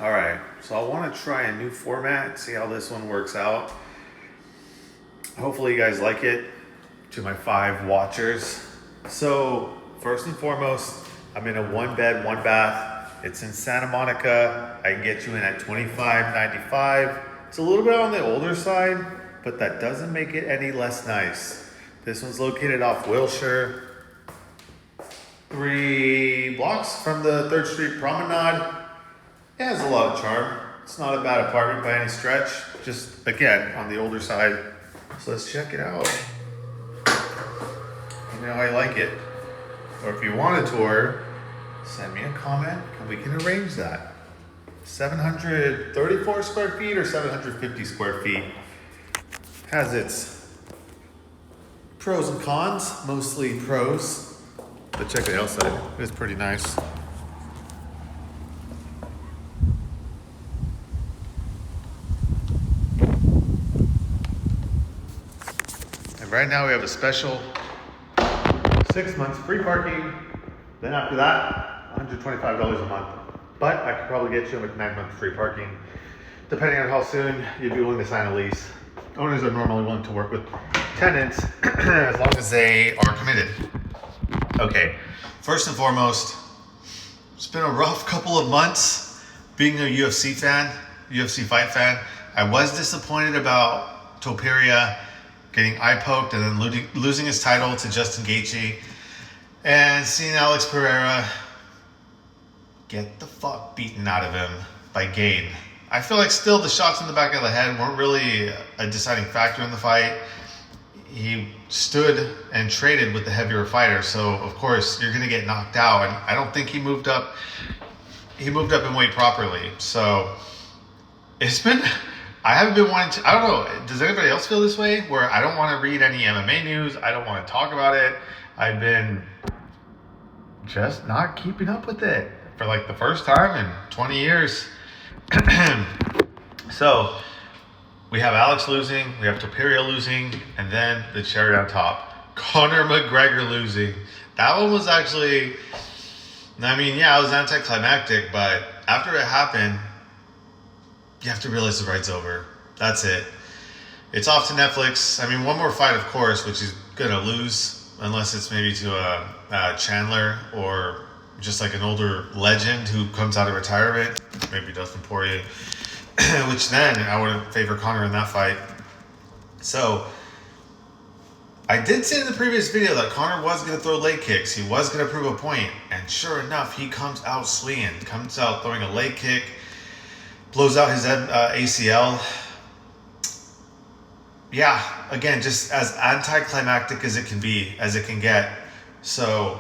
All right, so I want to try a new format, see how this one works out. Hopefully you guys like it, to my 5 watchers. So first and foremost, I'm in a 1-bed, 1-bath. It's in Santa Monica. I can get you in at $25.95. It's a little bit on the older side, but that doesn't make it any less nice. This one's located off Wilshire, 3 blocks from the 3rd Street Promenade. It has a lot of charm. It's not a bad apartment by any stretch. Just, again, on the older side. So let's check it out. Let me know how you like it. Or if you want a tour, send me a comment and we can arrange that. 734 square feet or 750 square feet. Has its pros and cons, mostly pros. But check the outside, it's pretty nice. And right now we have a special 6 months free parking. Then after that, $125 a month. But I could probably get you with 9 months free parking, depending on how soon you'd be willing to sign a lease. Owners are normally willing to work with tenants as long as they are committed. Okay, first and foremost, it's been a rough couple of months being a UFC fight fan. I was disappointed about Topuria getting eye poked and then losing his title to Justin Gaethje, and seeing Alex Pereira get the fuck beaten out of him by Gane. I feel like still the shots in the back of the head weren't really a deciding factor in the fight. He stood and traded with the heavier fighter, so of course you're gonna get knocked out. And I don't think he moved up in weight properly. So it's been, I haven't been wanting to, I don't know, does anybody else feel this way? Where I don't want to read any MMA news, I don't want to talk about it. I've been just not keeping up with it for like the first time in 20 years. So we have Alex losing, we have Topuria losing, and then the cherry on top, Conor McGregor losing. That one was actually, I mean, yeah, it was anticlimactic, but after it happened, you have to realize the fight's over. That's it. It's off to Netflix. I mean, one more fight, of course, which is gonna lose, unless it's maybe to a Chandler or just like an older legend who comes out of retirement, maybe Dustin Poirier, which then I would favor Conor in that fight. So I did say in the previous video that Conor was going to throw leg kicks. He was going to prove a point, and sure enough, he comes out swinging, comes out throwing a leg kick, blows out his ACL. Yeah, again, just as anticlimactic as it can be, as it can get. So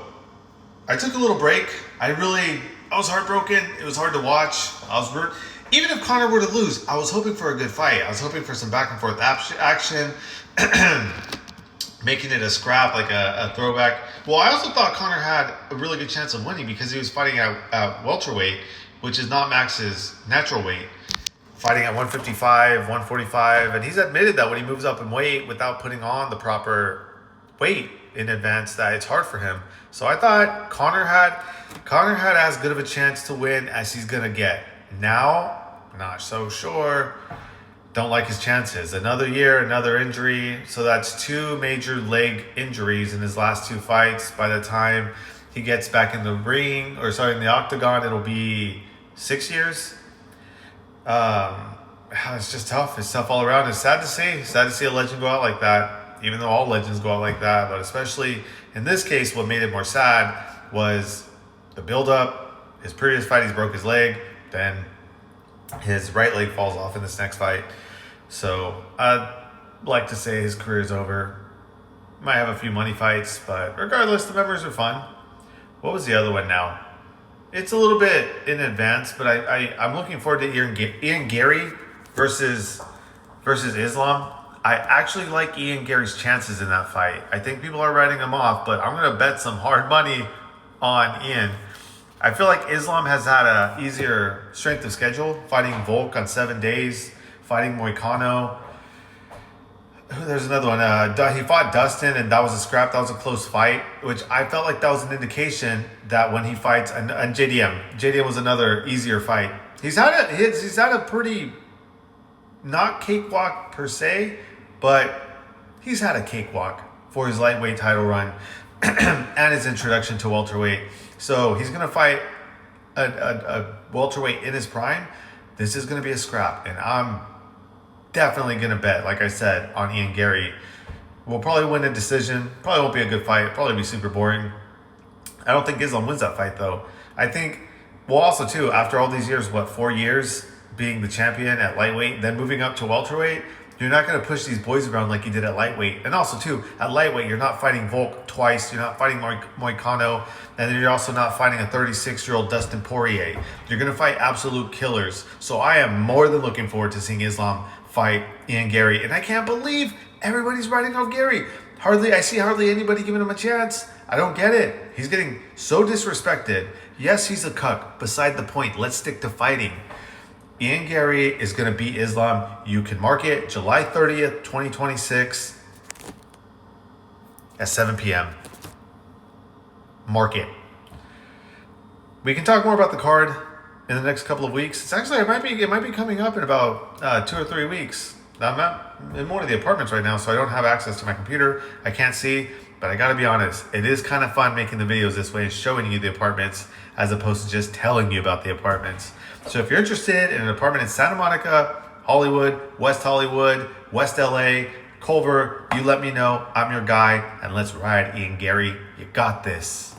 I took a little break. I was heartbroken. It was hard to watch. Even if Conor were to lose, I was hoping for a good fight. I was hoping for some back and forth action, making it a scrap, like a throwback. Well, I also thought Conor had a really good chance of winning because he was fighting at welterweight, which is not Max's natural weight. Fighting at 155, 145, and he's admitted that when he moves up in weight without putting on the proper weight in advance, that it's hard for him. So I thought Conor had as good of a chance to win as he's gonna get. Now, not so sure. Don't like his chances. Another year, another injury. So that's 2 major leg injuries in his last 2 fights. By the time he gets back in the ring, in the octagon, it'll be 6 years. It's just tough. It's tough all around. It's sad to see. It's sad to see a legend go out like that, even though all legends go out like that. But especially in this case, what made it more sad was the build-up. His previous fight, he's broke his leg. Then his right leg falls off in this next fight. So I'd like to say his career is over. Might have a few money fights, but regardless, the memories are fun. What was the other one now? It's a little bit in advance, but I'm looking forward to Ian Garry versus Islam. I actually like Ian Garry's chances in that fight. I think people are writing him off, but I'm going to bet some hard money on Ian. I feel like Islam has had a easier strength of schedule, fighting Volk on 7 days, fighting Moicano. There's another one. He fought Dustin, and that was a scrap. That was a close fight, which I felt like that was an indication that when he fights, and JDM was another easier fight. he's had a pretty, not cakewalk per se, but he's had a cakewalk for his lightweight title run and his introduction to welterweight. So he's going to fight a welterweight in his prime. This is going to be a scrap, and I'm definitely going to bet, like I said, on Ian Garry. We'll probably win a decision. Probably won't be a good fight. Probably be super boring. I don't think Islam wins that fight, though. I think, well, also, too, after all these years, 4 years being the champion at lightweight, then moving up to welterweight, you're not going to push these boys around like you did at lightweight. And also, too, at lightweight, you're not fighting Volk twice. You're not fighting Moicano. And then you're also not fighting a 36-year-old Dustin Poirier. You're going to fight absolute killers. So I am more than looking forward to seeing Islam fight Ian Garry. And I can't believe everybody's writing off Garry. I see hardly anybody giving him a chance. I don't get it. He's getting so disrespected. Yes, he's a cuck. Beside the point, let's stick to fighting. Ian Garry is going to beat Islam. You can mark it July 30th, 2026 at 7 p.m. Mark it. We can talk more about the card in the next couple of weeks. It's actually, it might be coming up in about 2 or 3 weeks. I'm not in one of the apartments right now, so I don't have access to my computer. I can't see, but I gotta be honest, it is kind of fun making the videos this way and showing you the apartments as opposed to just telling you about the apartments. So if you're interested in an apartment in Santa Monica, Hollywood, West LA, Culver, you let me know. I'm your guy, and let's ride, Ian Garry. You got this.